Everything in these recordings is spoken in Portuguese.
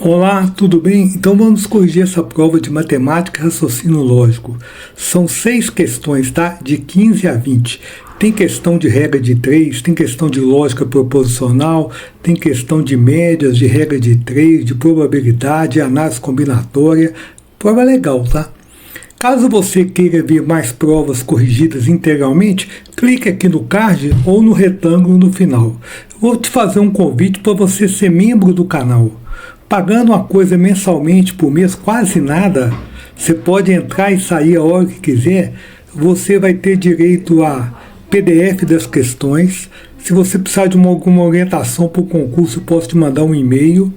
Olá, tudo bem? Então vamos corrigir essa prova de matemática e raciocínio lógico. São 6 questões, tá? De 15 a 20. Tem questão de regra de 3, tem questão de lógica proposicional, tem questão de médias, de regra de 3, de probabilidade, análise combinatória. Prova legal, tá? Caso você queira ver mais provas corrigidas integralmente, clique aqui no card ou no retângulo no final. Vou te fazer um convite para você ser membro do canal. Pagando uma coisa mensalmente por mês, quase nada, você pode entrar e sair a hora que quiser, você vai ter direito a PDF das questões. Se você precisar de alguma orientação para o concurso, eu posso te mandar um e-mail.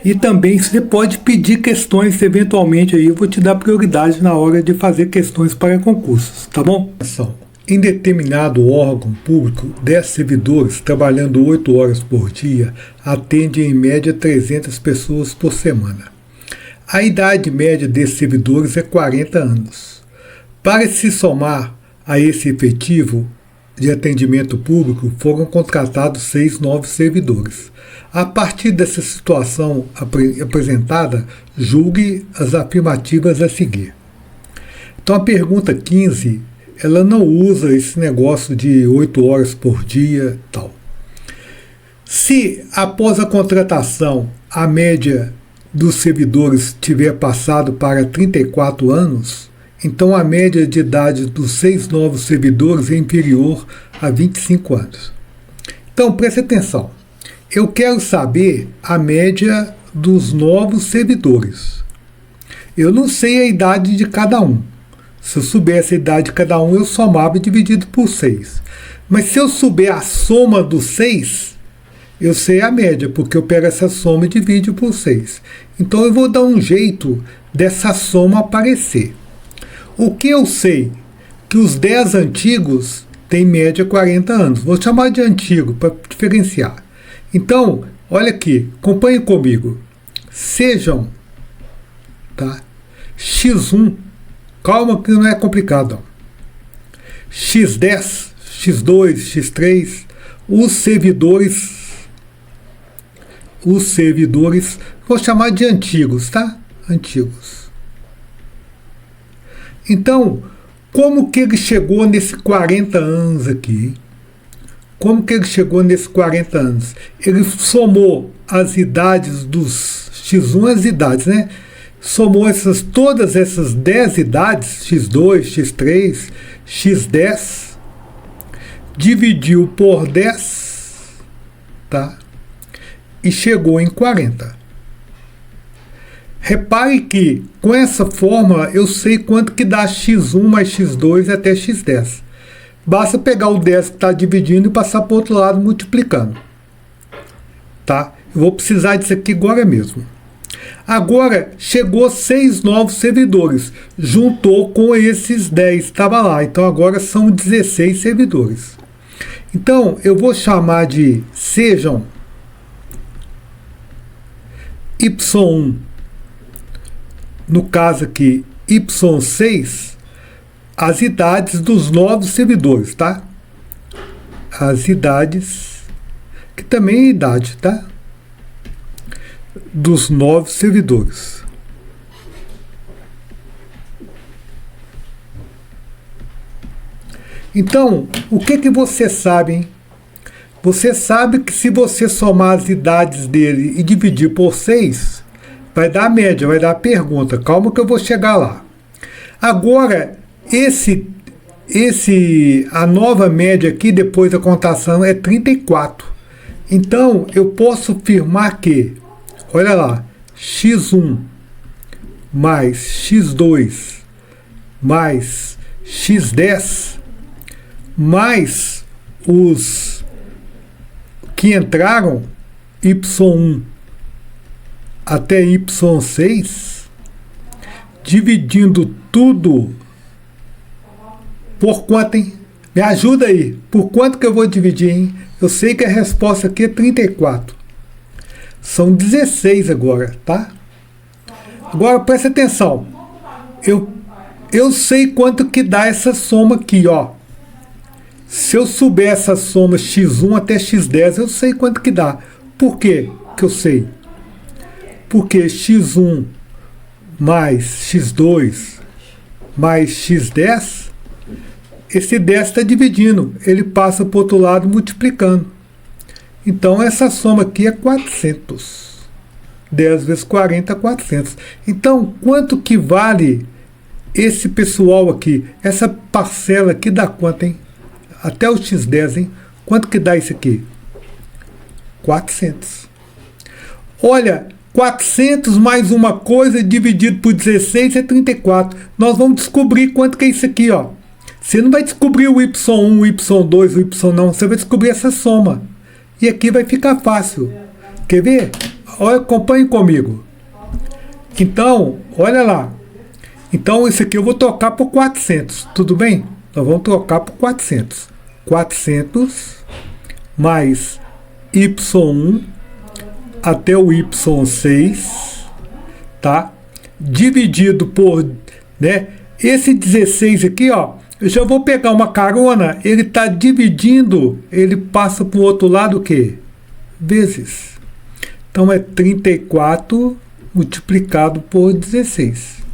E também você pode pedir questões, eventualmente aí eu vou te dar prioridade na hora de fazer questões para concursos, tá bom? Em determinado órgão público, 10 servidores, trabalhando 8 horas por dia, atendem em média 300 pessoas por semana. A idade média desses servidores é 40 anos. Para se somar a esse efetivo de atendimento público, foram contratados 6 novos servidores. A partir dessa situação apresentada, julgue as afirmativas a seguir. Então a pergunta 15, ela não usa esse negócio de 8 horas por dia e tal. Se após a contratação a média dos servidores tiver passado para 34 anos, então a média de idade dos 6 novos servidores é inferior a 25 anos. Então preste atenção, eu quero saber a média dos novos servidores. Eu não sei a idade de cada um. Se eu soubesse a idade de cada um, eu somava dividido por 6. Mas se eu souber a soma dos 6, eu sei a média, porque eu pego essa soma e divido por 6. Então eu vou dar um jeito dessa soma aparecer. O que eu sei? Que os 10 antigos têm média 40 anos. Vou chamar de antigo para diferenciar. Então, olha aqui, acompanhe comigo. Sejam, tá? X1, calma que não é complicado. X10, X2, X3, os servidores, vou chamar de antigos, tá? Antigos. Então, como que ele chegou nesses 40 anos aqui? Como que ele chegou nesses 40 anos? Ele somou as idades dos X1, as idades, né? Somou todas essas 10 idades, X2, X3, X10, dividiu por 10, tá? E chegou em 40. Repare que, com essa fórmula, eu sei quanto que dá X1 mais X2 até X10. Basta pegar o 10 que está dividindo e passar para o outro lado multiplicando. Tá? Eu vou precisar disso aqui agora mesmo. Agora, chegou 6 novos servidores. Juntou com esses 10 que estava lá. Então, agora são 16 servidores. Então, eu vou chamar de sejam Y1. No caso aqui, Y6, as idades dos novos servidores, tá? As idades, que também é idade, tá? Dos novos servidores. Então, o que você sabe, hein? Você sabe que se você somar as idades dele e dividir por 6, vai dar a média, vai dar a pergunta. Calma que eu vou chegar lá. Agora, a nova média aqui, depois da contação, é 34. Então, eu posso afirmar que, olha lá, X1 mais X2 mais X10 mais os que entraram, Y1 até Y6, dividindo tudo por quanto, hein? Me ajuda aí. Por quanto que eu vou dividir, hein? Eu sei que a resposta aqui é 34. São 16 agora, tá? Agora presta atenção. Eu sei quanto que dá essa soma aqui, ó. Se eu souber essa soma X1 até X10, eu sei quanto que dá. Por quê que eu sei? Porque x1 mais x2 mais x10, esse 10 está dividindo, ele passa para o outro lado multiplicando. Então essa soma aqui é 400. 10 vezes 40, 400. Então quanto que vale esse pessoal aqui? Essa parcela aqui dá quanto, hein? Até o x10, hein? Quanto que dá isso aqui? 400. Olha, 400 mais uma coisa dividido por 16 é 34. Nós vamos descobrir quanto que é isso aqui, ó. Você não vai descobrir o y1, o y2, o y não. Você vai descobrir essa soma. E aqui vai ficar fácil. Quer ver? Olha, acompanhe comigo. Então, olha lá. Então, isso aqui eu vou trocar por 400. Tudo bem? Nós vamos trocar por 400. 400 mais y1 até o y6, tá? Dividido por, né? Esse 16 aqui, ó, eu já vou pegar uma carona, ele está dividindo, ele passa para o outro lado o quê? Vezes. Então é 34 multiplicado por 16.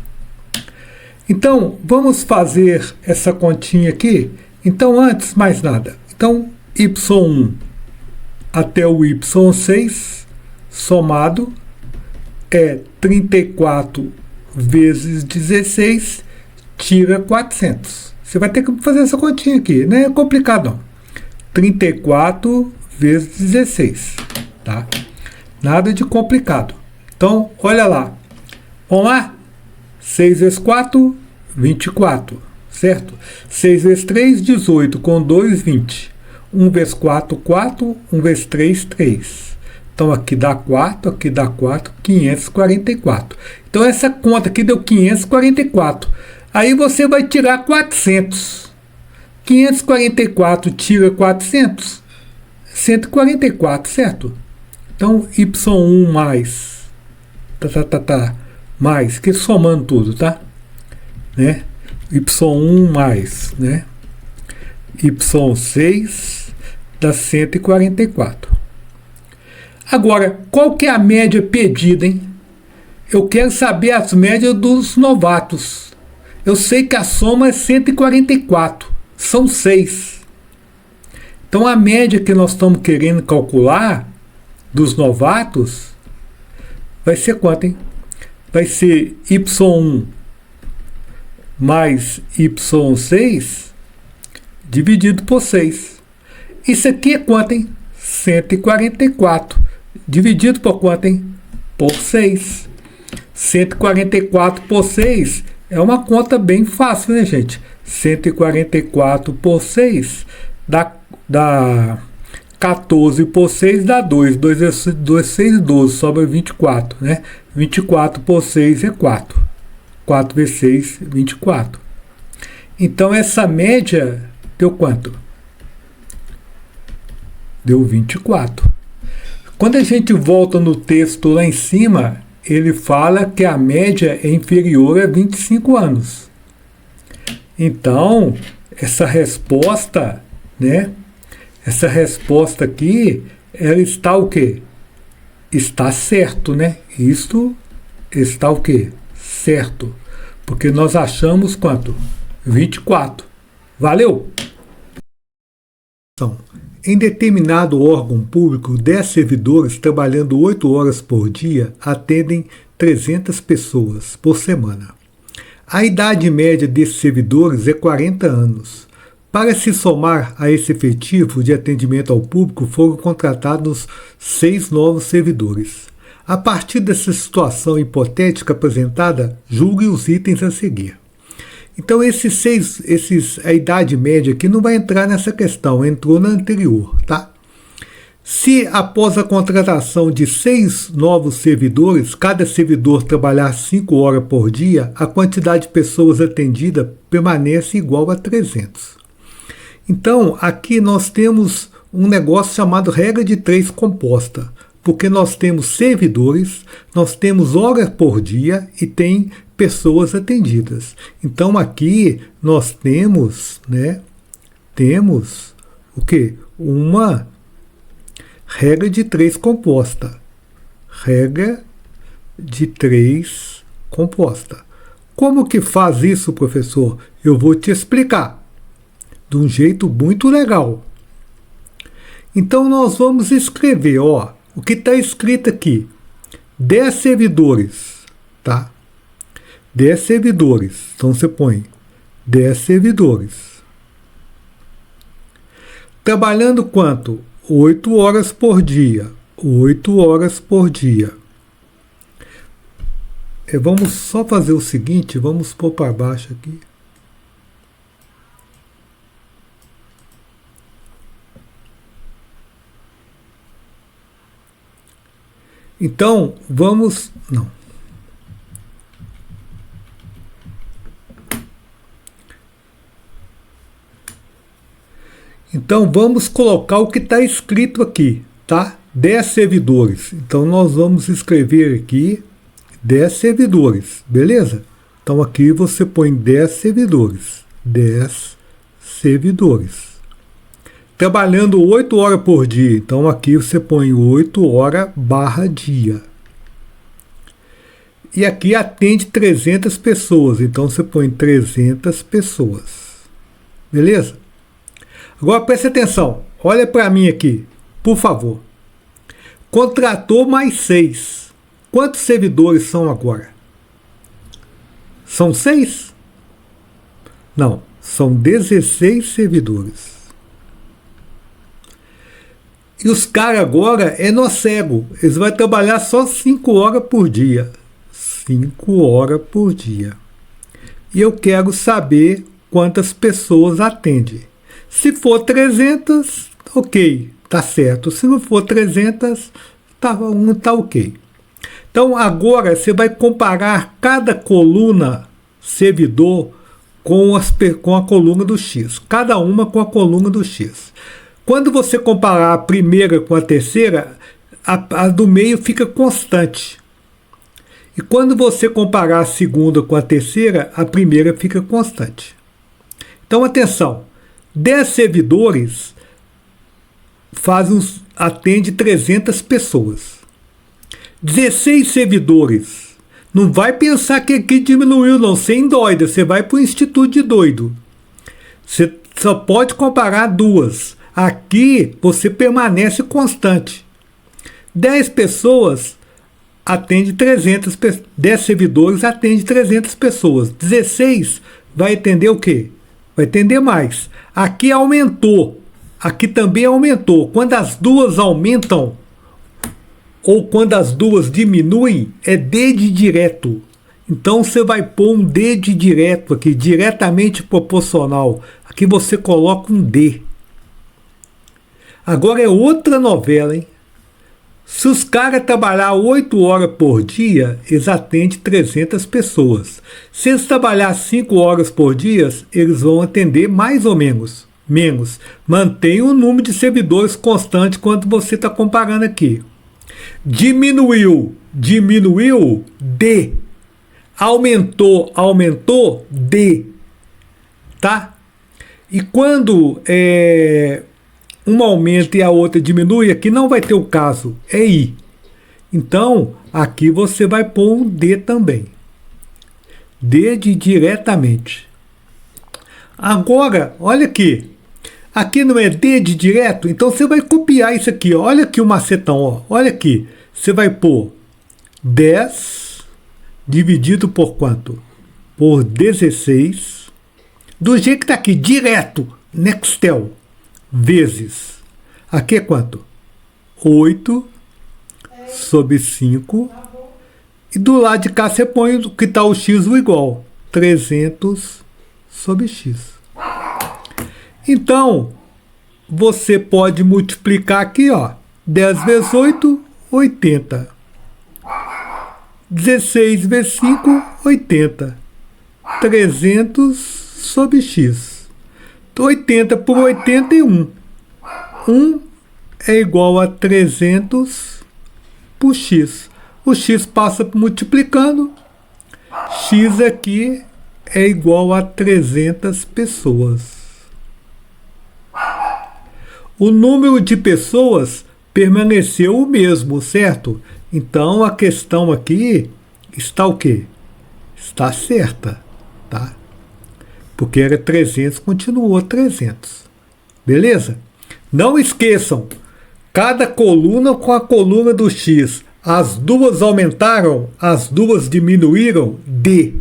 Então, vamos fazer essa continha aqui. Então, antes, mais nada. Então, y1 até o y6 somado é 34 vezes 16, tira 400. Você vai ter que fazer essa continha aqui, não é complicado não. 34 vezes 16, tá? Nada de complicado. Então, olha lá. Vamos lá? 6 vezes 4, 24, certo? 6 vezes 3, 18, com 2, 20. 1 vezes 4, 4, 1 vezes 3, 3. Então aqui dá 4, 544. Então essa conta aqui deu 544. Aí você vai tirar 400. 544 tira 400, 144, certo? Então y1 mais, mais, que somando tudo, tá? Né? y1 mais, né? y6 dá 144. Agora, qual que é a média pedida, hein? Eu quero saber as médias dos novatos. Eu sei que a soma é 144. São 6. Então, a média que nós estamos querendo calcular dos novatos vai ser quanto, hein? Vai ser y1 mais y6 dividido por 6. Isso aqui é quanto, hein? 144. Dividido por quanto, hein? Por 6. 144 por 6 é uma conta bem fácil, né, gente? 144 por 6 dá 14 por 6 dá 2. 2 vezes 6, 12. Sobra 24, né? 24 por 6 é 4. 4 vezes 6, 24. Então, essa média deu quanto? Deu 24. Quando a gente volta no texto lá em cima, ele fala que a média é inferior a 25 anos. Então, essa resposta, né? Essa resposta aqui, ela está o quê? Está certo, né? Isto está o quê? Certo. Porque nós achamos quanto? 24. Valeu! Em determinado órgão público, 10 servidores trabalhando 8 horas por dia atendem 300 pessoas por semana. A idade média desses servidores é 40 anos. Para se somar a esse efetivo de atendimento ao público, foram contratados 6 novos servidores. A partir dessa situação hipotética apresentada, julgue os itens a seguir. Então, a idade média aqui não vai entrar nessa questão, entrou na anterior, tá? Se após a contratação de 6 novos servidores, cada servidor trabalhar 5 horas por dia, a quantidade de pessoas atendidas permanece igual a 300. Então, aqui nós temos um negócio chamado regra de 3 composta, porque nós temos servidores, nós temos horas por dia e tem pessoas atendidas. Então aqui nós temos, né, temos o quê? Uma regra de 3 composta. Regra de 3 composta. Como que faz isso, professor? Eu vou te explicar de um jeito muito legal. Então nós vamos escrever, ó, o que está escrito aqui. 10 servidores, tá? 10 servidores. Então você põe 10 servidores. Trabalhando quanto? 8 horas por dia. 8 horas por dia. Vamos só fazer o seguinte, vamos pôr para baixo aqui. Então, vamos... Não. Então, vamos colocar o que está escrito aqui, tá? 10 servidores. Então, nós vamos escrever aqui 10 servidores, beleza? Então, aqui você põe 10 servidores. 10 servidores. Trabalhando 8 horas por dia. Então, aqui você põe 8 horas barra dia. E aqui atende 300 pessoas. Então, você põe 300 pessoas. Beleza? Agora, preste atenção. Olha para mim aqui, por favor. Contratou mais 6. Quantos servidores são agora? São 6? Não, são 16 servidores. E os caras agora é no cego. Eles vão trabalhar só 5 horas por dia. 5 horas por dia. E eu quero saber quantas pessoas atende. Se for 300, ok, tá certo. Se não for 300, tá ok. Então agora você vai comparar cada coluna servidor com a coluna do X. Cada uma com a coluna do X. Quando você comparar a primeira com a terceira, a do meio fica constante. E quando você comparar a segunda com a terceira, a primeira fica constante. Então atenção, 10 servidores atende 300 pessoas. 16 servidores. Não vai pensar que aqui diminuiu não, sem doida, você vai para o Instituto de Doido. Você só pode comparar duas. Aqui você permanece constante. 10 pessoas atende 300, 10 servidores atende 300 pessoas. 16 vai atender o quê? Vai atender mais. Aqui aumentou. Aqui também aumentou. Quando as duas aumentam ou quando as duas diminuem, é D de direto. Então você vai pôr um D de direto aqui, diretamente proporcional. Aqui você coloca um D. Agora é outra novela, hein? Se os caras trabalhar 8 horas por dia, eles atendem 300 pessoas. Se eles trabalhar 5 horas por dia, eles vão atender mais ou menos. Mantém o número de servidores constante quando você está comparando aqui. Diminuiu, D. Aumentou, D. Tá? E quando uma aumenta e a outra diminui, aqui não vai ter o caso, é I. Então, aqui você vai pôr um D também. D de diretamente. Agora, olha aqui. Aqui não é D de direto? Então você vai copiar isso aqui. Ó. Olha aqui o macetão. Ó. Olha aqui. Você vai pôr 10 dividido por quanto? Por 16. Do jeito que está aqui, direto. Nextel. Vezes. Aqui é quanto? 8 sobre 5. E do lado de cá você põe o que está o X o igual. 300 sobre X. Então, você pode multiplicar aqui, ó. 10 vezes 8, 80. 16 vezes 5, 80. 300 sobre X. 80 por 81. 1 é igual a 300 por X. O X passa multiplicando. X aqui é igual a 300 pessoas. O número de pessoas permaneceu o mesmo, certo? Então a questão aqui está o quê? Está certa, tá? Porque era 300, continuou 300. Beleza? Não esqueçam, cada coluna com a coluna do X. As duas aumentaram, as duas diminuíram, D.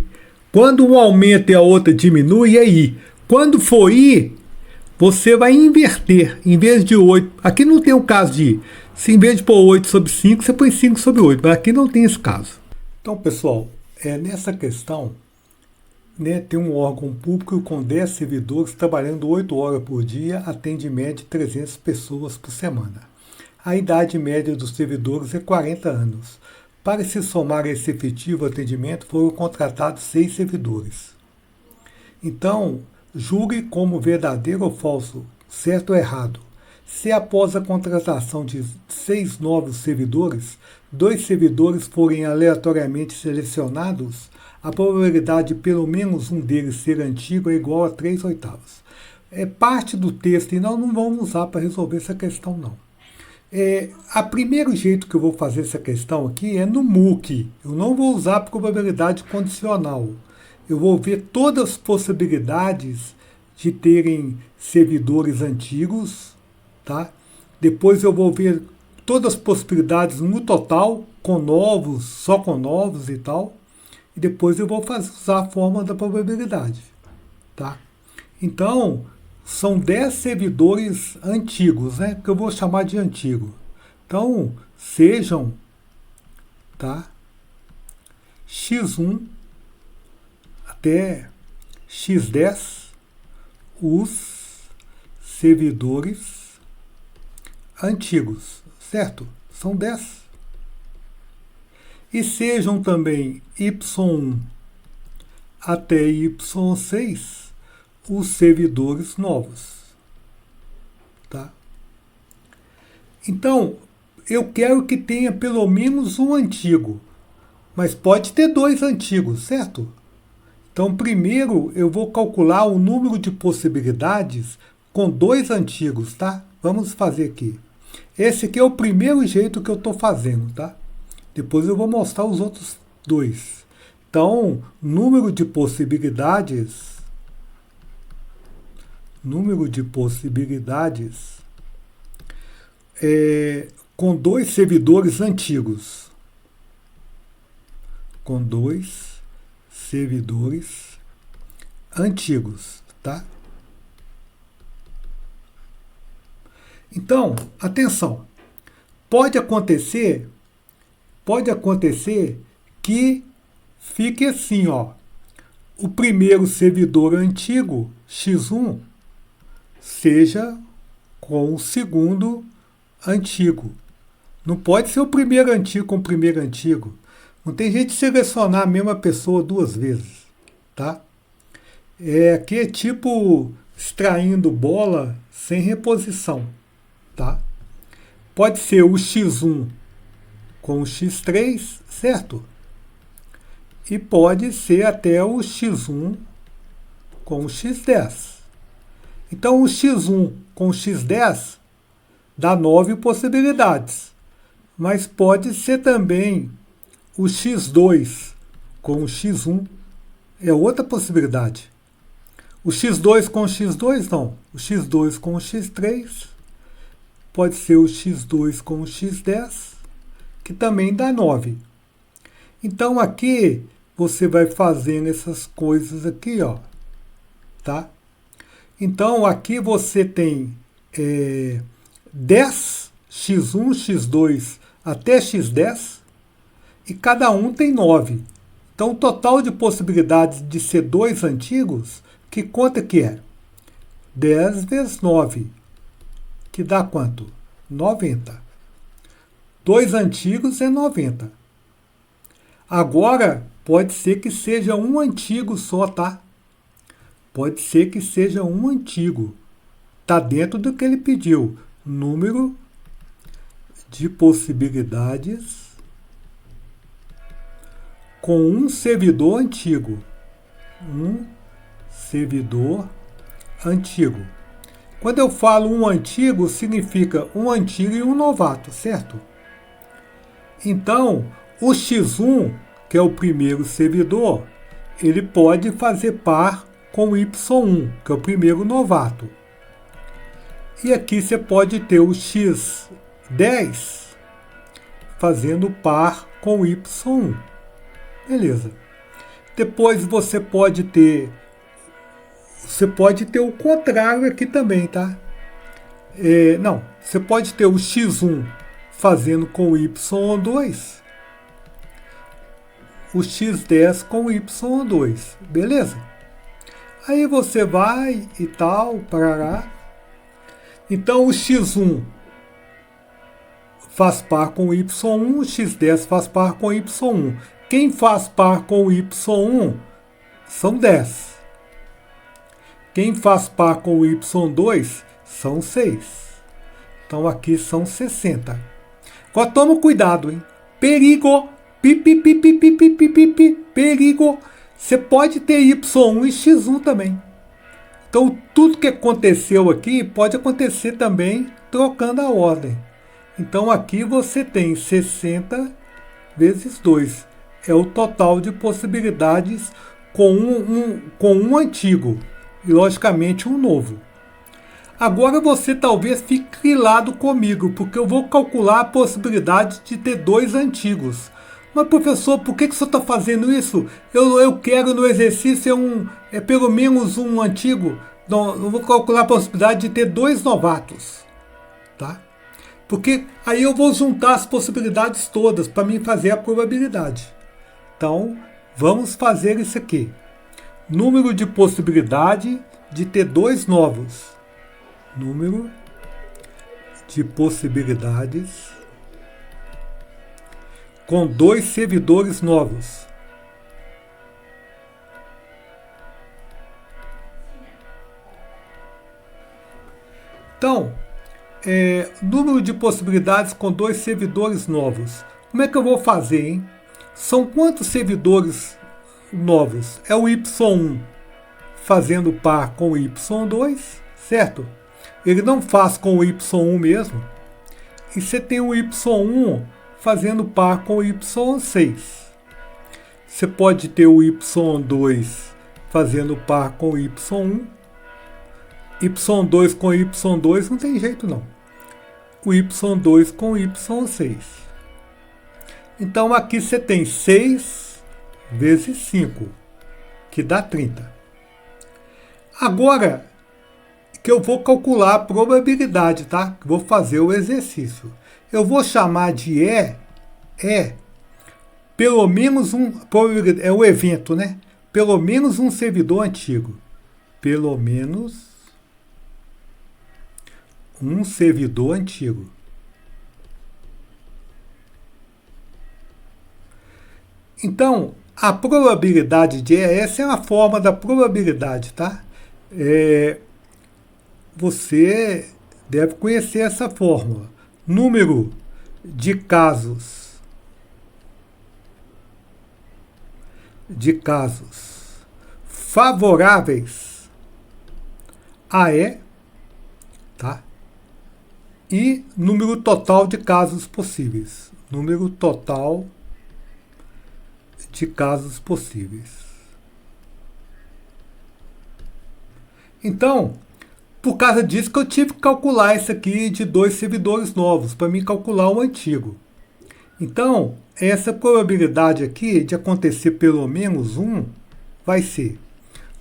Quando um aumenta e a outra diminui, é I. Quando for I, você vai inverter. Em vez de 8, aqui não tem o caso de I. Se em vez de pôr 8 sobre 5, você põe 5 sobre 8. Mas aqui não tem esse caso. Então, pessoal, nessa questão, tem um órgão público com 10 servidores trabalhando 8 horas por dia, atende em média 300 pessoas por semana. A idade média dos servidores é 40 anos. Para se somar a esse efetivo atendimento, foram contratados 6 servidores. Então, julgue como verdadeiro ou falso, certo ou errado. Se após a contratação de 6 novos servidores, 2 servidores forem aleatoriamente selecionados, a probabilidade de pelo menos um deles ser antigo é igual a 3/8. É parte do texto e nós não vamos usar para resolver essa questão, não. A primeiro jeito que eu vou fazer essa questão aqui é no MOOC. Eu não vou usar a probabilidade condicional. Eu vou ver todas as possibilidades de terem servidores antigos, tá? Depois eu vou ver todas as possibilidades no total, com novos, só com novos e tal. E depois eu vou usar a fórmula da probabilidade, tá? Então, são 10 servidores antigos, né? Que eu vou chamar de antigo. Então, sejam, tá? X1 até X10 os servidores antigos, certo? São 10. E sejam também Y1 até Y6 os servidores novos, tá? Então, eu quero que tenha pelo menos um antigo, mas pode ter 2 antigos, certo? Então, primeiro eu vou calcular o número de possibilidades com 2 antigos, tá? Vamos fazer aqui. Esse aqui é o primeiro jeito que eu estou fazendo, tá? Depois eu vou mostrar os outros 2. Então, número de possibilidades com 2 servidores antigos. Com 2 servidores antigos, tá? Então, atenção. Pode acontecer que fique assim, ó. O primeiro servidor antigo, X1, seja com o segundo antigo. Não pode ser o primeiro antigo com o primeiro antigo. Não tem jeito de selecionar a mesma pessoa 2 vezes, tá? Aqui é tipo extraindo bola sem reposição, tá? Pode ser o X1 com o X3, certo? E pode ser até o X1 com o X10. Então, o X1 com o X10 dá 9 possibilidades. Mas pode ser também o X2 com o X1, é outra possibilidade. O X2 com o X2, não. O X2 com o X3, pode ser o X2 com o X10, que também dá 9. Então, aqui, você vai fazendo essas coisas aqui, ó, tá? Então, aqui você tem 10, X1, X2 até X10, e cada um tem 9. Então, o total de possibilidades de ser 2 antigos, que conta que é? 10 vezes 9, que dá quanto? 90. 2 antigos é 90. Agora, pode ser que seja um antigo só, tá? Pode ser que seja um antigo. Está dentro do que ele pediu. Número de possibilidades com um servidor antigo. Um servidor antigo. Quando eu falo um antigo, significa um antigo e um novato, certo? Então, o x1, que é o primeiro servidor, ele pode fazer par com o y1, que é o primeiro novato. E aqui você pode ter o x10 fazendo par com o y1. Beleza. Depois você pode ter o contrário aqui também, tá? Não, você pode ter o x1 fazendo com o y2, o x10 com o y2, beleza? Aí você vai e tal, parará. Então o x1 faz par com o y1, o x10 faz par com o y1. Quem faz par com o y1 são 10. Quem faz par com o y2 são 6. Então aqui são 60. Agora toma cuidado, hein? Perigo! Perigo! Você pode ter y1 e x1 também. Então tudo que aconteceu aqui pode acontecer também trocando a ordem. Então aqui você tem 60 vezes 2. É o total de possibilidades com um antigo e, logicamente, um novo. Agora você talvez fique grilado comigo, porque eu vou calcular a possibilidade de ter 2 antigos. Mas, professor, por que você está fazendo isso? Eu quero no exercício pelo menos um antigo. Não, eu vou calcular a possibilidade de ter 2 novatos. Tá? Porque aí eu vou juntar as possibilidades todas para mim fazer a probabilidade. Então, vamos fazer isso aqui. Número de possibilidade de ter 2 novos. Número de possibilidades com 2 servidores novos. Então, número de possibilidades com 2 servidores novos. Como é que eu vou fazer, hein? São quantos servidores novos? É o y1 fazendo par com o y2, certo? Ele não faz com o y1 mesmo. E você tem o y1 fazendo par com o y6. Você pode ter o y2 fazendo par com o y1. y2 com y2 não tem jeito não. O y2 com o y6. Então aqui você tem 6 vezes 5, que dá 30. Agora que eu vou calcular a probabilidade, tá? Vou fazer o exercício. Eu vou chamar de pelo menos um, é o evento, né? Pelo menos um servidor antigo. Pelo menos um servidor antigo. Então, a probabilidade de essa é uma forma da probabilidade, tá? Você deve conhecer essa fórmula. Número de casos favoráveis a E, tá? E número total de casos possíveis. Número total de casos possíveis. Então, por causa disso que eu tive que calcular isso aqui de 2 servidores novos, para mim calcular o antigo. Então, essa probabilidade aqui de acontecer pelo menos um vai ser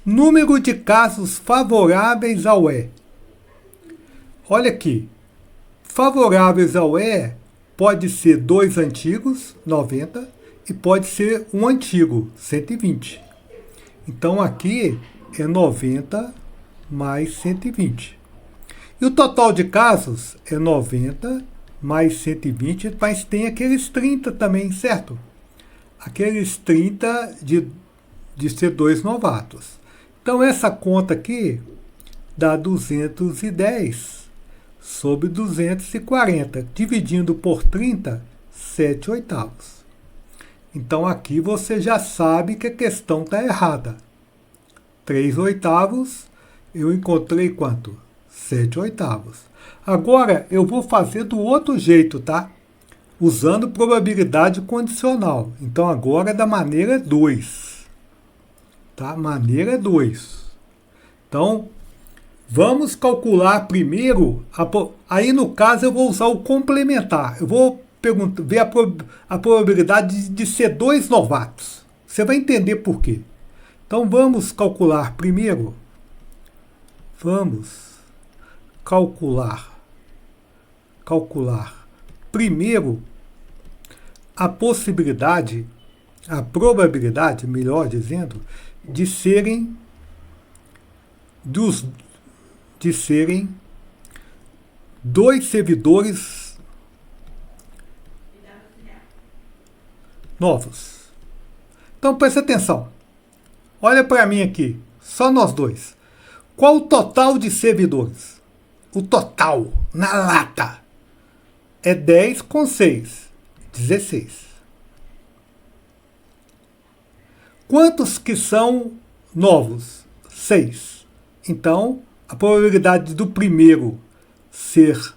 número de casos favoráveis ao E. Olha aqui, favoráveis ao E pode ser 2 antigos, 90, e pode ser um antigo, 120. Então aqui é 90 mais 120. E o total de casos é 90 mais 120, mas tem aqueles 30 também, certo? Aqueles 30 de ser 2 novatos. Então essa conta aqui dá 210 sobre 240. Dividindo por 30, 7/8. Então aqui você já sabe que a questão está errada. 3/8, eu encontrei quanto? 7/8. Agora eu vou fazer do outro jeito, tá? usando probabilidade condicional. Então agora é da maneira 2. Tá? Maneira 2. Então, vamos calcular primeiro, aí no caso eu vou usar o complementar. Eu vou ver a probabilidade de ser 2 novatos. Você vai entender por quê. Então vamos calcular primeiro. Vamos calcular primeiro a possibilidade, a probabilidade, melhor dizendo, de serem dois servidores novos. Então presta atenção. Olha para mim aqui, só nós dois. Qual o total de servidores? O total, na lata, é 10 com 6, 16. Quantos que são novos? 6. Então, a probabilidade do primeiro ser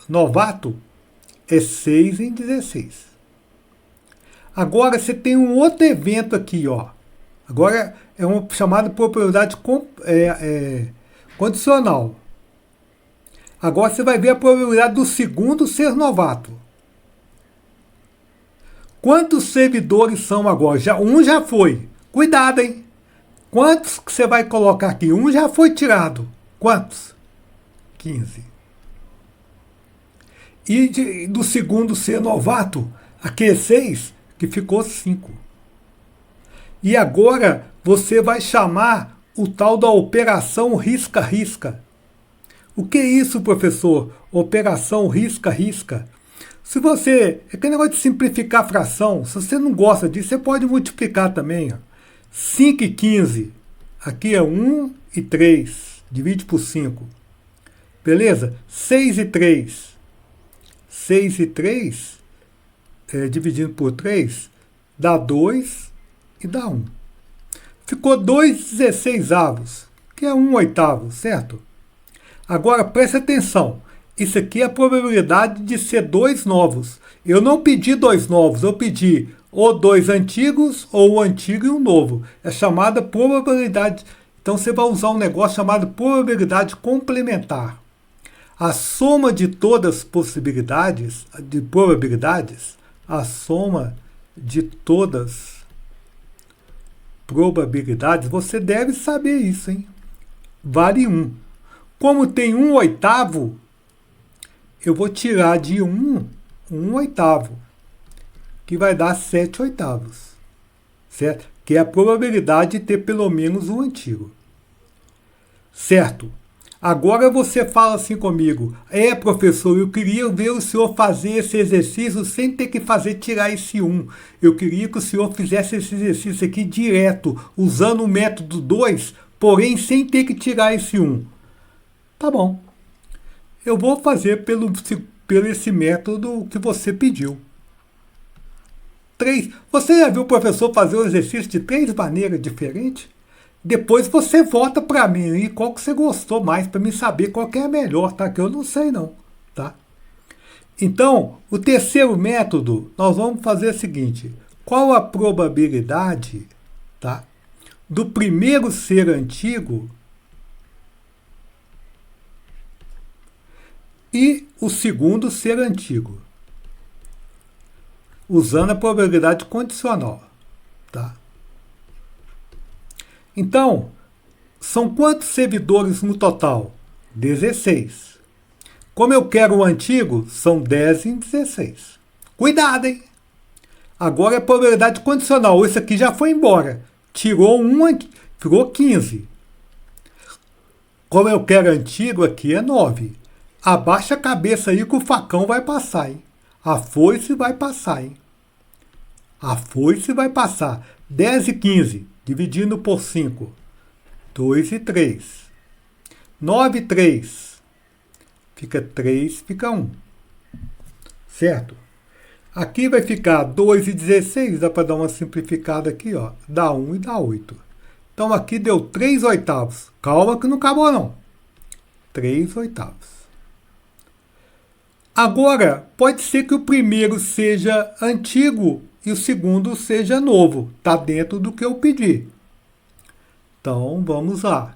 novato é 6 em 16. Agora você tem um outro evento aqui, ó. Agora é uma chamada probabilidade condicional. Agora você vai ver a probabilidade do segundo ser novato. Quantos servidores são agora? Um já foi. Cuidado, hein? Quantos que você vai colocar aqui? Um já foi tirado. Quantos? 15. E do segundo ser novato, aqui é 6, que ficou 5. E agora você vai chamar o tal da operação risca-risca. O que é isso, professor? Operação risca-risca. Se você... É aquele negócio de simplificar a fração. Se você não gosta disso, você pode multiplicar também. Ó. 5 e 15. Aqui é 1 e 3. Divide por 5. Beleza? 6 e 3. 6 e 3, dividindo por 3, dá 2 e dá 1. Ficou 2/16, que é 1/8, certo? Agora, preste atenção. Isso aqui é a probabilidade de ser 2 novos. Eu não pedi 2 novos, eu pedi ou 2 antigos, ou um antigo e um novo. É chamada probabilidade. Então, você vai usar um negócio chamado probabilidade complementar. A soma de todas as possibilidades, de probabilidades, a soma de todas probabilidades, você deve saber isso, hein? Vale 1. Como tem 1/8, eu vou tirar de 1, 1/8, que vai dar 7/8, certo? Que é a probabilidade de ter pelo menos um antigo. Certo? Agora você fala assim comigo, professor, eu queria ver o senhor fazer esse exercício sem ter que tirar esse 1. Eu queria que o senhor fizesse esse exercício aqui direto, usando o método 2, porém sem ter que tirar esse 1. Tá bom. Eu vou fazer pelo esse método que você pediu. 3. Você já viu o professor fazer o exercício de 3 maneiras diferentes? Depois você volta para mim e qual que você gostou mais, para mim saber qual que é a melhor, tá? Que eu não sei não, tá? Então, o terceiro método, nós vamos fazer o seguinte. Qual a probabilidade, tá, do primeiro ser antigo e o segundo ser antigo? Usando a probabilidade condicional, tá? Então, são quantos servidores no total? 16. Como eu quero o antigo, são 10 em 16. Cuidado, hein? Agora é probabilidade condicional. Esse aqui já foi embora. Tirou 1, ficou 15. Como eu quero antigo, aqui é 9. Abaixa a cabeça aí que o facão vai passar, hein? A foice vai passar, hein? A foice vai passar. 10 e 15. Dividindo por 5, 2 e 3. 9 e 3. Fica 3, fica 1. Certo? Aqui vai ficar 2 e 16, dá para dar uma simplificada aqui, ó. Dá 1 e dá 8. Então aqui deu 3/8. Calma que não acabou não. 3/8. Agora, pode ser que o primeiro seja antigo e o segundo seja novo. Está dentro do que eu pedi. Então, vamos lá.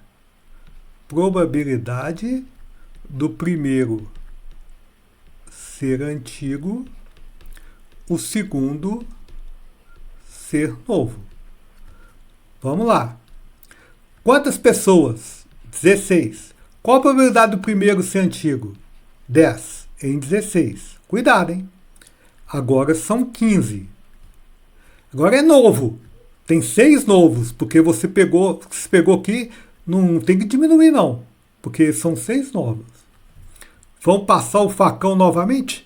Probabilidade do primeiro ser antigo, o segundo ser novo. Vamos lá. Quantas pessoas? 16. Qual a probabilidade do primeiro ser antigo? 10 em 16. Cuidado, hein? Agora são 15. Agora é novo. Tem 6 novos, porque você pegou aqui, não tem que diminuir não, porque são 6 novos. Vamos passar o facão novamente?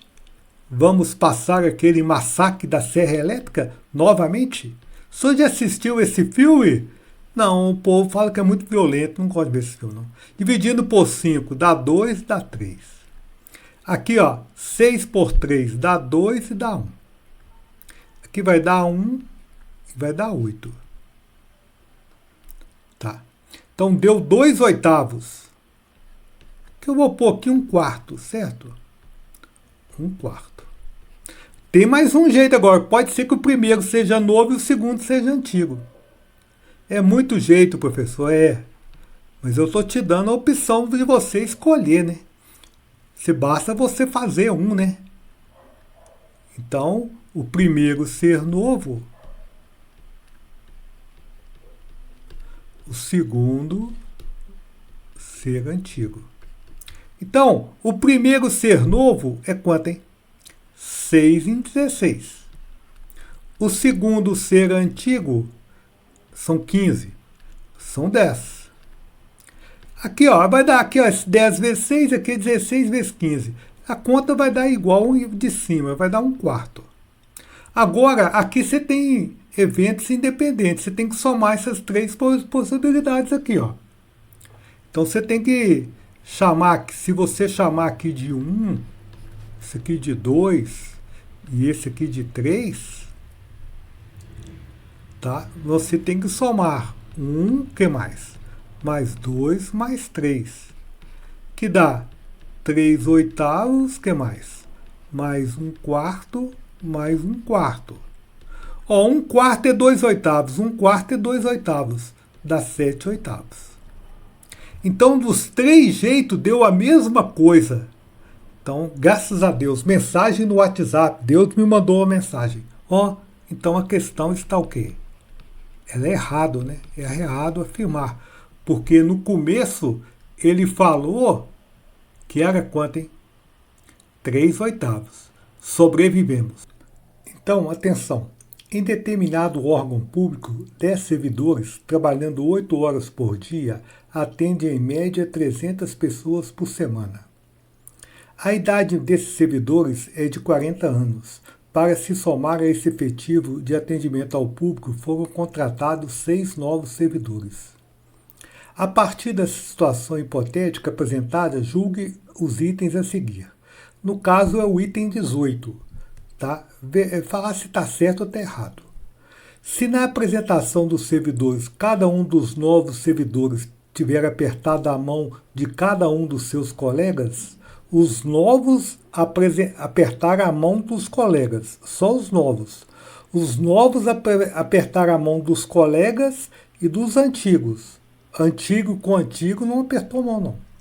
Vamos passar aquele massacre da Serra Elétrica novamente? O senhor já assistiu esse filme? Não, o povo fala que é muito violento, não gosto de ver esse filme não. Dividindo por 5 dá 2, dá 3. Aqui, ó, 6 por 3 dá 2 e dá 1. Aqui vai dar 1 e vai dar 8. Tá. Então deu 2 oitavos. Que eu vou pôr aqui 1/4, certo? 1/4. Tem mais um jeito agora. Pode ser que o primeiro seja novo e o segundo seja antigo. É muito jeito, professor, é. Mas eu estou te dando a opção de você escolher, né? Se basta você fazer um, né? Então, o primeiro ser novo, o segundo ser antigo. Então, o primeiro ser novo é quanto, hein? 6 em 16. O segundo ser antigo são 15. São 10. Aqui, ó, vai dar aqui, ó, 10 vezes 6, aqui é 16 vezes 15. A conta vai dar igual de cima, vai dar 1/4. Agora, aqui você tem eventos independentes. Você tem que somar essas 3 possibilidades aqui, ó. Então, você tem que chamar, se você chamar aqui de 1, esse aqui de 2 e esse aqui de 3, tá? Você tem que somar 1, que mais? Mais 2, mais 3, que dá 3 oitavos, que mais? Mais 1/4, mais 1/4. Ó, 1/4 é 2 oitavos, 1/4 é 2 oitavos, dá 7 oitavos. Então, dos 3 jeitos, deu a mesma coisa. Então, graças a Deus, mensagem no WhatsApp, Deus me mandou uma mensagem. Ó, então a questão está o quê? Ela é errado, né? É errado afirmar. Porque no começo ele falou que era quanto, hein? 3 oitavos. Sobrevivemos. Então, atenção. Em determinado órgão público, 10 servidores, trabalhando 8 horas por dia, atendem em média 300 pessoas por semana. A idade desses servidores é de 40 anos. Para se somar a esse efetivo de atendimento ao público, foram contratados 6 novos servidores. A partir dessa situação hipotética apresentada, julgue os itens a seguir. No caso, é o item 18. Tá? Falar se está certo ou está errado. Se na apresentação dos servidores, cada um dos novos servidores tiver apertado a mão de cada um dos seus colegas, os novos apertaram a mão dos colegas, só os novos. Os novos apertaram a mão dos colegas e dos antigos. Antigo com antigo não apertou a mão, não.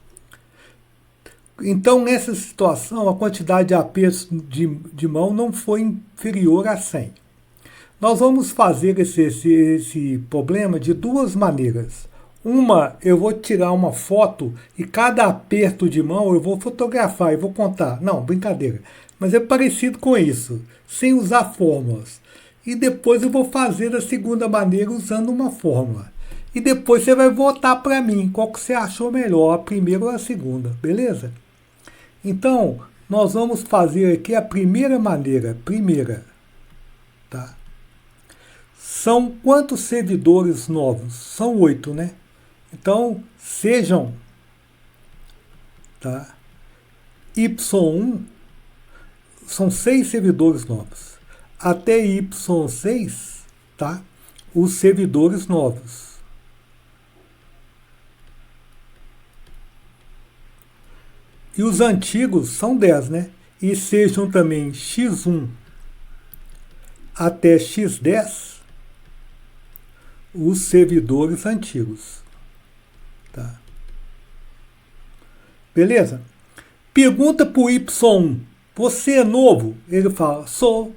Então, nessa situação, a quantidade de apertos de mão não foi inferior a 100. Nós vamos fazer esse problema de 2 maneiras. Uma, eu vou tirar uma foto e cada aperto de mão eu vou fotografar e vou contar. Não, brincadeira. Mas é parecido com isso, sem usar fórmulas. E depois eu vou fazer a segunda maneira usando uma fórmula. E depois você vai votar para mim qual que você achou melhor, a primeira ou a segunda, beleza? Então, nós vamos fazer aqui a primeira maneira. Tá? São quantos servidores novos? São 8, né? Então, sejam, tá? Y1 são 6 servidores novos. Até Y6, tá? Os servidores novos. E os antigos são 10, né? e sejam também x1 até x10 os servidores antigos. Tá? Beleza? Pergunta para o Y1, você é novo? Ele fala, sou.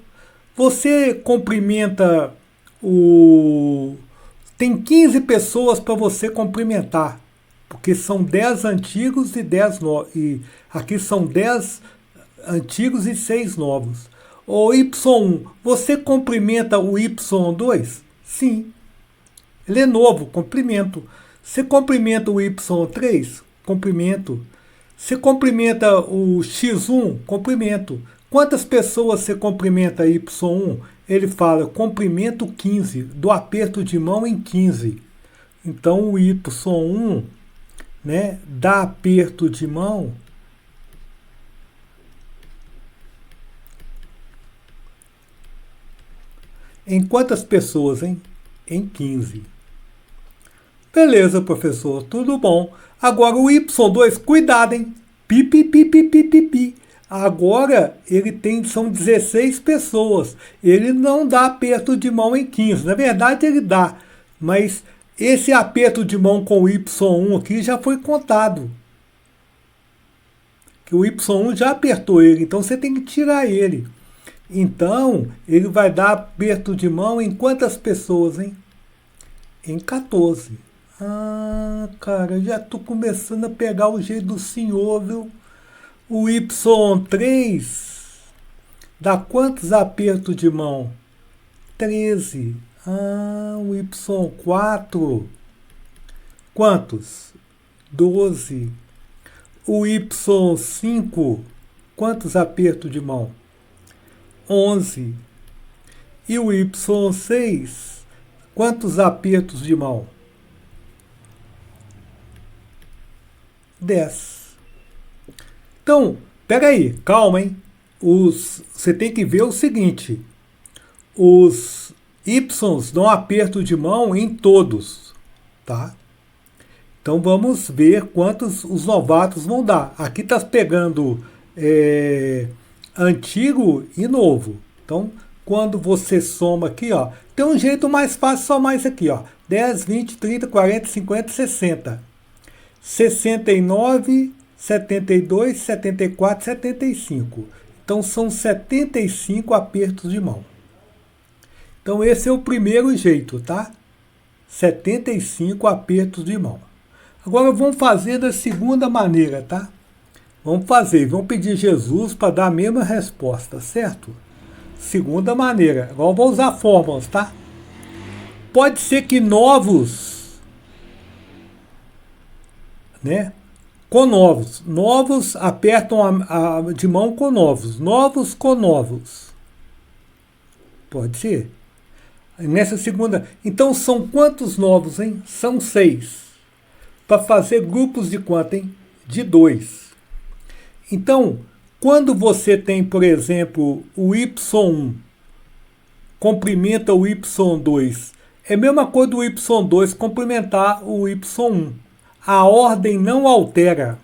Você cumprimenta o... Tem 15 pessoas para você cumprimentar, porque são 10 antigos e 10 novos. E aqui são 10 antigos e 6 novos. O Y1, você cumprimenta o Y2? Sim. Ele é novo, cumprimento. Você cumprimenta o Y3? Cumprimento. Você cumprimenta o X1? Cumprimento. Quantas pessoas você cumprimenta Y1? Ele fala, cumprimento 15, do aperto de mão em 15. Então o Y1, né, dá aperto de mão em quantas pessoas, hein? Em 15. Beleza, professor, tudo bom. Agora o Y2, cuidado, hein? Pi, pi, pi, pi, pi, pi, pi. Agora são 16 pessoas. Ele não dá aperto de mão em 15. Na verdade ele dá, mas esse aperto de mão com o Y1 aqui já foi contado. Que o Y1 já apertou ele, então você tem que tirar ele. Então, ele vai dar aperto de mão em quantas pessoas, hein? Em 14. Ah, cara, já tô começando a pegar o jeito do senhor, viu? O Y3 dá quantos apertos de mão? 13. Ah, o Y4. Quantos? 12. O Y5, quantos apertos de mão? 11. E o Y6, quantos apertos de mão? 10. Então, peraí, calma, hein? Você tem que ver o seguinte, os Ys dão aperto de mão em todos, tá? Então vamos ver quantos os novatos vão dar. Aqui está pegando antigo e novo. Então, quando você soma aqui, ó, tem um jeito mais fácil somar isso aqui, ó. 10, 20, 30, 40, 50, 60. 69, 72, 74, 75. Então, são 75 apertos de mão. Então, esse é o primeiro jeito, tá? 75 apertos de mão. Agora, vamos fazer da segunda maneira, tá? Vamos pedir Jesus para dar a mesma resposta, certo? Segunda maneira. Agora, vou usar fórmulas, tá? Pode ser que novos, né? Com novos. Novos apertam de mão com novos. Novos com novos. Pode ser. Nessa segunda. Então, são quantos novos, hein? São 6. Para fazer grupos de quanto, hein? De 2. Então, quando você tem, por exemplo, o Y1 cumprimenta o Y2, é a mesma coisa do Y2 cumprimentar o Y1. A ordem não altera.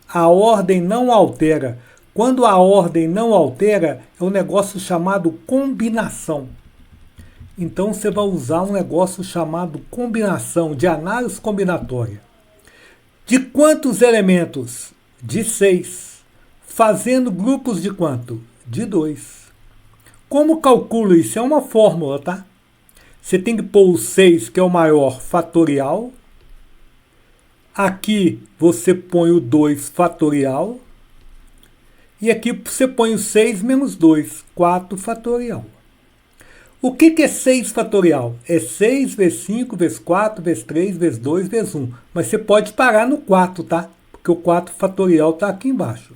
A ordem não altera. Quando a ordem não altera, é um negócio chamado combinação. Então, você vai usar um negócio chamado combinação, de análise combinatória. De quantos elementos? De 6. Fazendo grupos de quanto? De 2. Como calculo isso? É uma fórmula, tá? Você tem que pôr o 6, que é o maior, fatorial. Aqui você põe o 2 fatorial. E aqui você põe o 6 menos 2, 4 fatorial. O que é 6 fatorial? É 6 vezes 5, vezes 4, vezes 3, vezes 2, vezes 1. Mas você pode parar no 4, tá? Porque o 4 fatorial está aqui embaixo.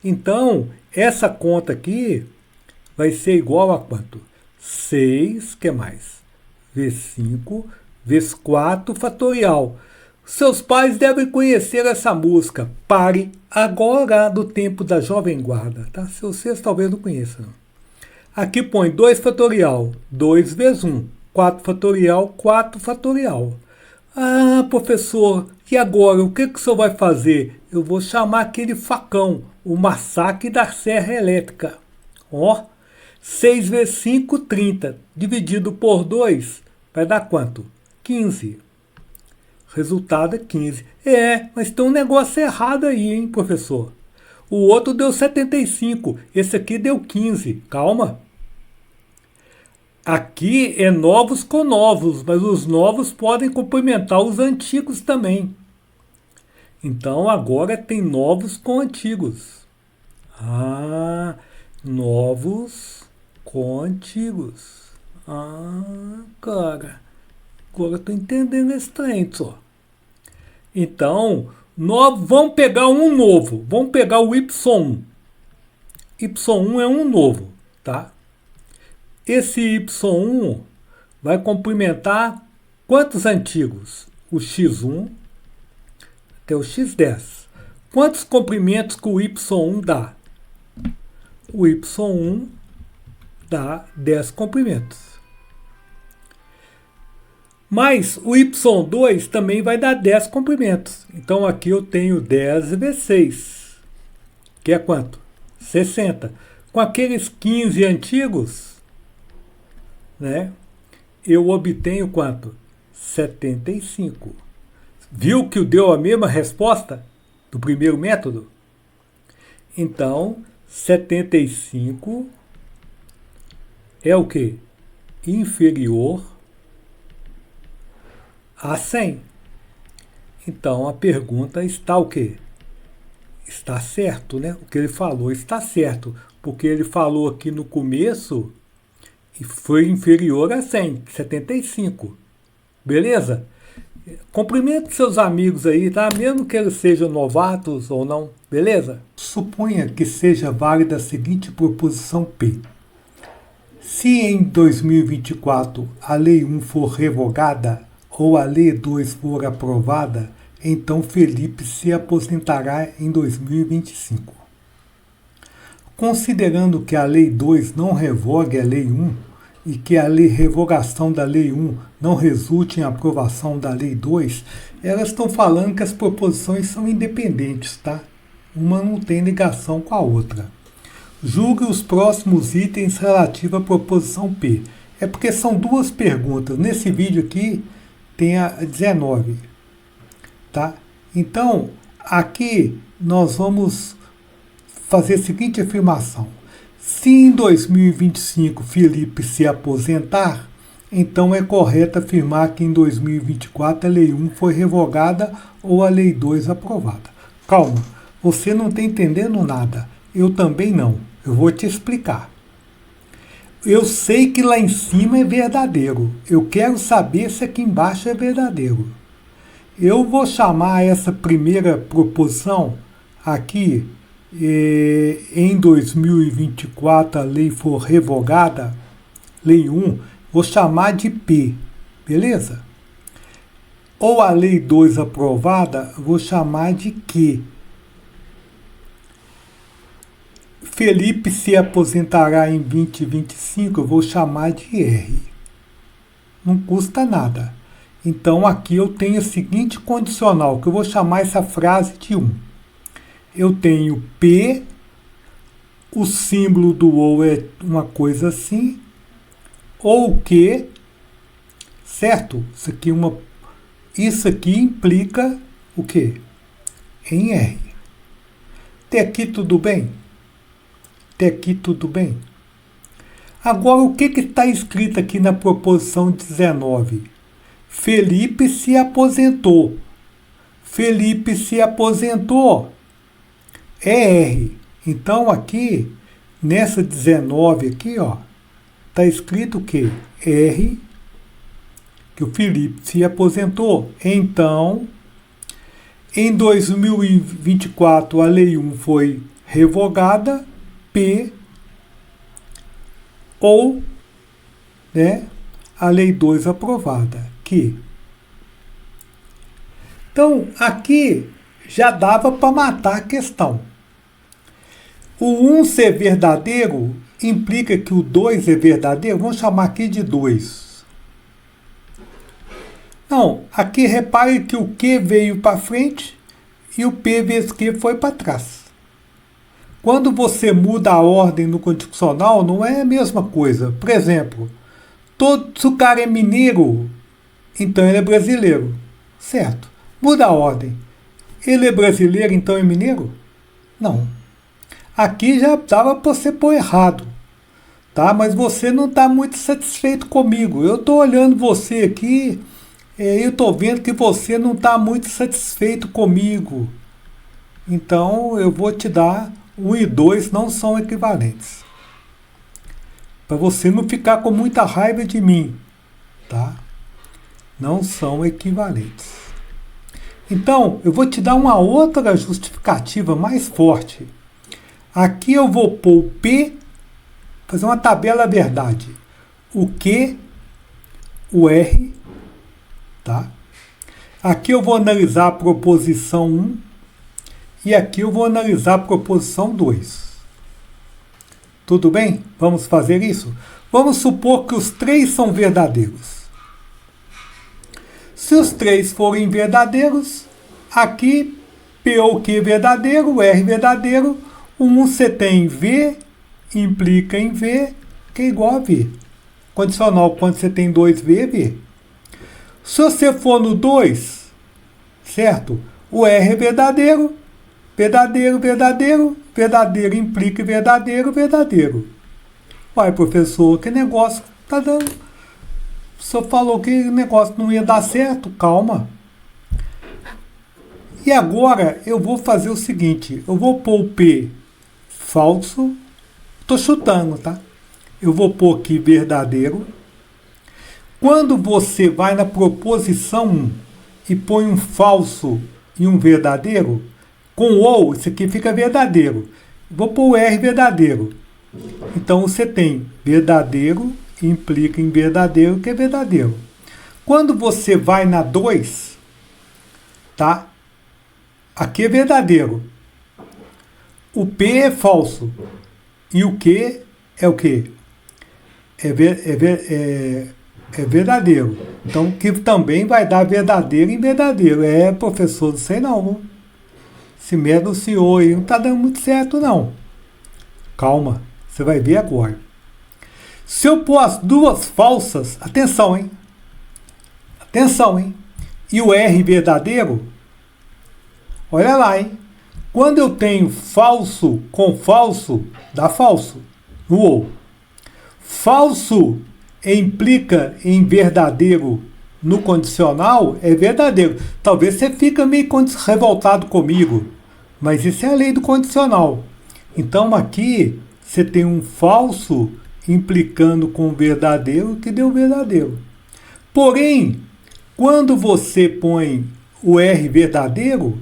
Então, essa conta aqui vai ser igual a quanto? 6, que mais? Vezes 5, vezes 4 fatorial. Seus pais devem conhecer essa música. Pare agora, do tempo da Jovem Guarda. Tá? Vocês talvez não conheçam. Aqui põe 2 fatorial, 2 vezes 1. 4 fatorial, 4 fatorial. Ah, professor, e agora? O que o senhor vai fazer? eu vou chamar aquele facão, o massacre da serra elétrica. Ó, 6 vezes 5, 30. Dividido por 2, vai dar quanto? 15. Resultado é 15. Mas tem um negócio errado aí, hein, professor? O outro deu 75, esse aqui deu 15. Calma. Aqui é novos com novos, mas os novos podem complementar os antigos também. Então agora tem novos com antigos. Novos com antigos. Cara, agora eu estou entendendo esse trem, só. Então, vamos pegar um novo. Vamos pegar o Y1. Y1 é um novo, tá? Esse Y1 vai complementar quantos antigos? O X1 até o X10. Quantos comprimentos que o Y1 dá? O Y1 dá 10 comprimentos. Mas o Y2 também vai dar 10 comprimentos. Então aqui eu tenho 10 vezes 6, que é quanto? 60. Com aqueles 15 antigos, né, eu obtenho quanto? 75. Viu que deu a mesma resposta do primeiro método? Então, 75 é o quê? Inferior a 100. Então, a pergunta está o quê? Está certo, né? O que ele falou está certo, porque ele falou aqui no começo e foi inferior a 100, 75. Beleza? Cumprimente seus amigos aí, tá? Mesmo que eles sejam novatos ou não, beleza? Suponha que seja válida a seguinte proposição P. Se em 2024 a Lei 1 for revogada ou a Lei 2 for aprovada, então Felipe se aposentará em 2025. Considerando que a Lei 2 não revogue a Lei 1 e que a revogação da Lei 1 não resulte em aprovação da Lei 2, elas estão falando que as proposições são independentes, tá? Uma não tem ligação com a outra. Julgue os próximos itens relativos à proposição P. É porque são duas perguntas. Nesse vídeo aqui tem a 19. Tá? Então, aqui nós vamos fazer a seguinte afirmação. Se em 2025 Felipe se aposentar, então é correto afirmar que em 2024 a Lei 1 foi revogada ou a Lei 2 aprovada. Calma, você não está entendendo nada. Eu também não. Eu vou te explicar. Eu sei que lá em cima é verdadeiro. Eu quero saber se aqui embaixo é verdadeiro. Eu vou chamar essa primeira proposição aqui, em 2024 a lei for revogada, Lei 1, vou chamar de P, beleza? Ou a Lei 2 aprovada, vou chamar de Q. Felipe se aposentará em 2025, eu vou chamar de R. Não custa nada. Então aqui eu tenho o seguinte condicional, que eu vou chamar essa frase de 1. Eu tenho P, o símbolo do ou é uma coisa assim, ou Q, certo? Isso aqui implica o quê? Em R. Até aqui tudo bem? Até aqui tudo bem? Agora, o que está escrito aqui na proposição 19? Felipe se aposentou. Felipe se aposentou. É R. Então, aqui, nessa 19 aqui, ó, está escrito o quê? R, que o Felipe se aposentou. Então, em 2024, a Lei 1 foi revogada, P, ou, né, a Lei 2 aprovada, Q. Então, aqui já dava para matar a questão. O 1 ser verdadeiro implica que o 2 é verdadeiro. Vamos chamar aqui de 2. Não, aqui repare que o Q veio para frente e o P vezes Q foi para trás. Quando você muda a ordem no condicional, não é a mesma coisa. Por exemplo, se o cara é mineiro, então ele é brasileiro. Certo. Muda a ordem. Ele é brasileiro, então é mineiro? Não. Aqui já dava para você pôr errado. Tá? Mas você não está muito satisfeito comigo. Eu estou olhando você aqui, eu estou vendo que você não está muito satisfeito comigo. Então eu vou te dar 1 e 2 não são equivalentes. Para você não ficar com muita raiva de mim. Tá? Não são equivalentes. Então, eu vou te dar uma outra justificativa mais forte. Aqui eu vou pôr o P, fazer uma tabela verdade. O Q, o R, tá? Aqui eu vou analisar a proposição 1 e aqui eu vou analisar a proposição 2. Tudo bem? Vamos fazer isso? Vamos supor que os três são verdadeiros. Se os três forem verdadeiros, aqui P ou Q verdadeiro, R verdadeiro, o 1 você tem V, implica em V, que é igual a V. Condicional, quando você tem 2V, é V. Se você for no 2, certo? O R é verdadeiro, verdadeiro, verdadeiro, verdadeiro implica em verdadeiro, verdadeiro. Uai, professor, que negócio tá dando? O senhor falou que o negócio não ia dar certo, calma. E agora eu vou fazer o seguinte, eu vou pôr o P falso, estou chutando, tá? Eu vou pôr aqui verdadeiro. Quando você vai na proposição 1 e põe um falso e um verdadeiro, com ou, isso aqui fica verdadeiro. Vou pôr o R verdadeiro. Então você tem verdadeiro, implica em verdadeiro, que é verdadeiro. Quando você vai na 2, tá? Aqui é verdadeiro. O P é falso. E o Q é o quê? É verdadeiro. Então, que também vai dar verdadeiro em verdadeiro. Professor, não sei não. Esse método senhor aí não está dando muito certo, não. Calma, você vai ver agora. Se eu pôr as duas falsas, atenção, hein? Atenção, hein? E o R verdadeiro, olha lá, hein? Quando eu tenho falso com falso, dá falso. No ou. Falso implica em verdadeiro no condicional, é verdadeiro. Talvez você fique meio revoltado comigo, mas isso é a lei do condicional. Então aqui você tem um falso implicando com verdadeiro que deu verdadeiro. Porém, quando você põe o R verdadeiro,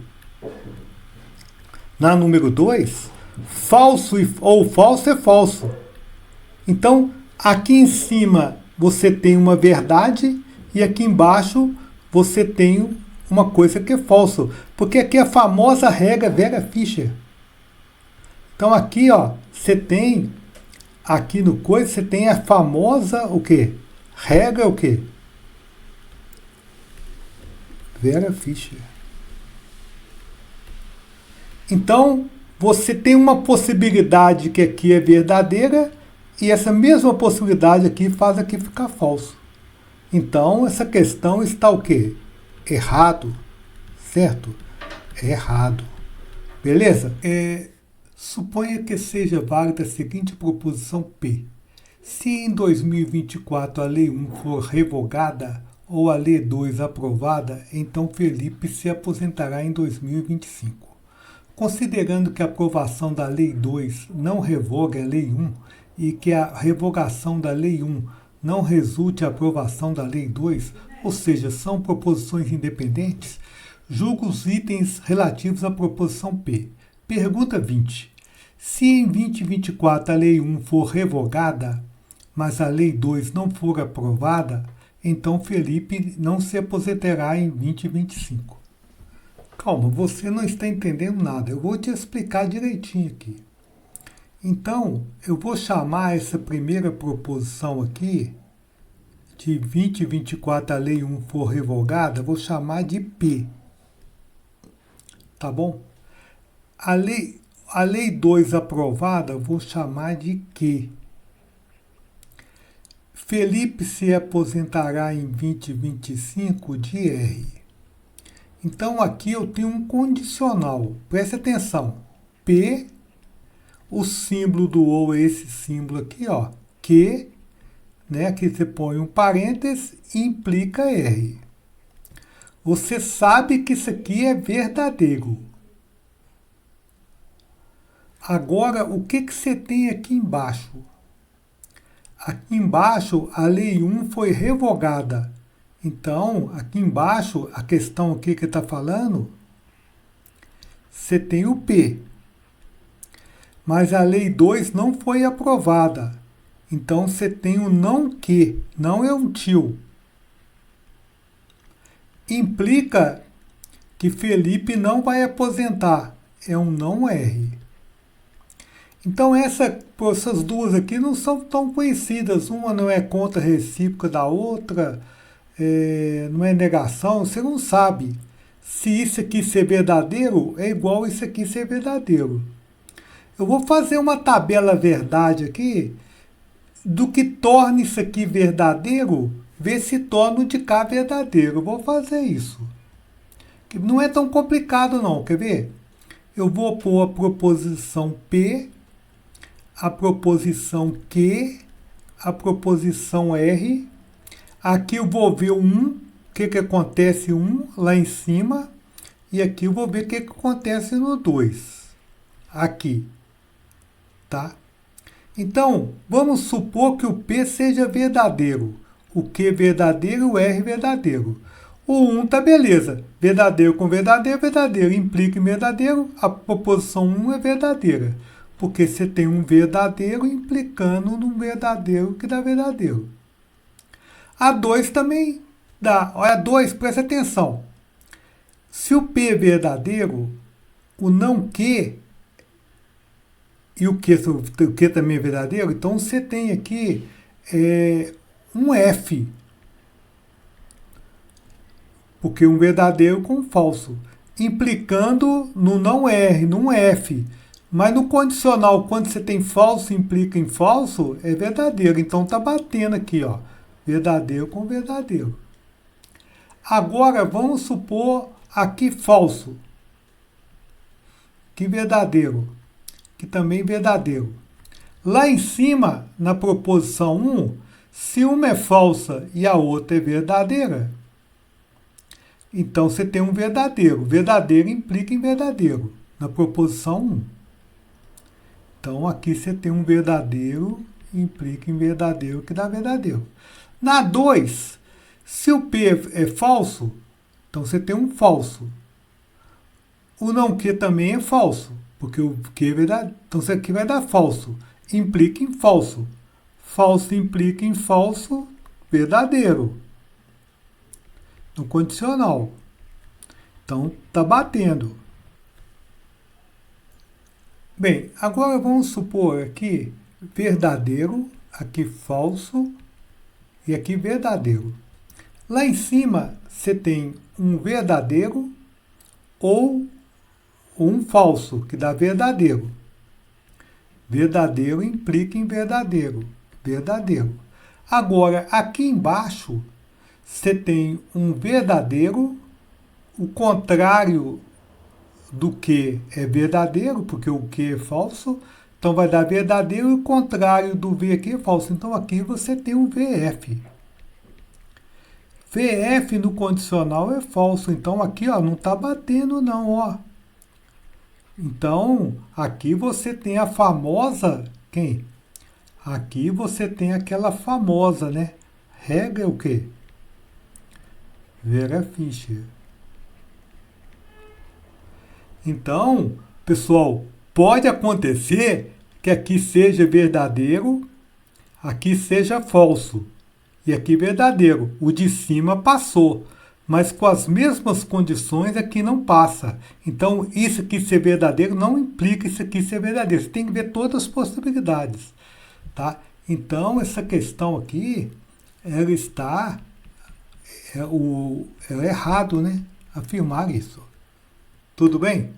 na número 2, falso ou falso é falso. Então, aqui em cima você tem uma verdade e aqui embaixo você tem uma coisa que é falso. Porque aqui é a famosa regra Vera Fischer. Então aqui, ó, você tem, aqui no coisa, você tem a famosa, o quê? Regra o quê? Vera Fischer. Então, você tem uma possibilidade que aqui é verdadeira e essa mesma possibilidade aqui faz aqui ficar falso. Então, essa questão está o quê? Errado. Certo? É errado. Beleza? Suponha que seja válida a seguinte proposição P. Se em 2024 a Lei 1 for revogada ou a Lei 2 aprovada, então Felipe se aposentará em 2025. Considerando que a aprovação da Lei 2 não revoga a Lei 1 e que a revogação da Lei 1 não resulte a aprovação da Lei 2, ou seja, são proposições independentes, julgo os itens relativos à proposição P. Pergunta 20. Se em 2024 a Lei 1 for revogada, mas a Lei 2 não for aprovada, então Felipe não se aposentará em 2025. Calma, você não está entendendo nada. Eu vou te explicar direitinho aqui. Então, eu vou chamar essa primeira proposição aqui, de 2024 a Lei 1 for revogada, vou chamar de P. tá bom? A lei 2 aprovada, eu vou chamar de Q. Felipe se aposentará em 2025 de R. Então aqui eu tenho um condicional. Preste atenção. P, o símbolo do ou é esse símbolo aqui, ó. Q, né? Aqui você põe um parênteses e implica R. Você sabe que isso aqui é verdadeiro. Agora, o que você tem aqui embaixo? Aqui embaixo, a lei 1 foi revogada. Então, aqui embaixo, a questão aqui que está falando, você tem o P. Mas a lei 2 não foi aprovada. Então, você tem o não que, não é um tio. Implica que Felipe não vai aposentar. É um não R. Então, essas duas aqui não são tão conhecidas. Uma não é contra recíproca da outra, não é negação. Você não sabe se isso aqui ser verdadeiro é igual isso aqui ser verdadeiro. Eu vou fazer uma tabela verdade aqui do que torna isso aqui verdadeiro, ver se torna o de cá verdadeiro. Eu vou fazer isso. Não é tão complicado não, quer ver? Eu vou pôr a proposição P, a proposição Q, a proposição R. Aqui eu vou ver o 1, o que acontece 1 lá em cima. E aqui eu vou ver o que acontece no 2. Aqui. Tá? Então, vamos supor que o P seja verdadeiro. O Q verdadeiro e o R verdadeiro. O 1 tá beleza. Verdadeiro com verdadeiro, verdadeiro. Implica em verdadeiro. A proposição 1 é verdadeira. Porque você tem um verdadeiro implicando num verdadeiro que dá verdadeiro. A 2 também dá. Olha, a 2, presta atenção. Se o P é verdadeiro, o não Q e o Q também é verdadeiro, então você tem aqui um F. Porque um verdadeiro com um falso. Implicando no não R, num F. Mas no condicional, quando você tem falso implica em falso, é verdadeiro. Então tá batendo aqui, ó. Verdadeiro com verdadeiro. Agora vamos supor aqui falso. Que verdadeiro. Que também é verdadeiro. Lá em cima, na proposição 1, se uma é falsa e a outra é verdadeira, então você tem um verdadeiro. Verdadeiro implica em verdadeiro, na proposição 1. Então, aqui você tem um verdadeiro, implica em verdadeiro, que dá verdadeiro. Na 2, se o P é falso, então você tem um falso. O não Q também é falso, porque o Q é verdade. Então, isso aqui vai dar falso. Implica em falso. Falso implica em falso, verdadeiro. No condicional. Então, tá batendo. Bem, agora vamos supor aqui verdadeiro, aqui falso e aqui verdadeiro. Lá em cima você tem um verdadeiro ou um falso, que dá verdadeiro. Verdadeiro implica em verdadeiro. Verdadeiro. Agora, aqui embaixo, você tem um verdadeiro, o contrário do que é verdadeiro, porque o que é falso, então vai dar verdadeiro e o contrário do V aqui é falso. Então aqui você tem um VF. VF no condicional é falso, então aqui ó, não está batendo não, ó. Então aqui você tem a famosa, quem? Aqui você tem aquela famosa, né? Regra é o quê? Vera Fischer. Então, pessoal, pode acontecer que aqui seja verdadeiro, aqui seja falso, e aqui verdadeiro. O de cima passou, mas com as mesmas condições aqui não passa. Então, isso aqui ser verdadeiro não implica isso aqui ser verdadeiro. Você tem que ver todas as possibilidades, tá? Então, essa questão aqui, ela está... é errado, né? Afirmar isso. Tudo bem?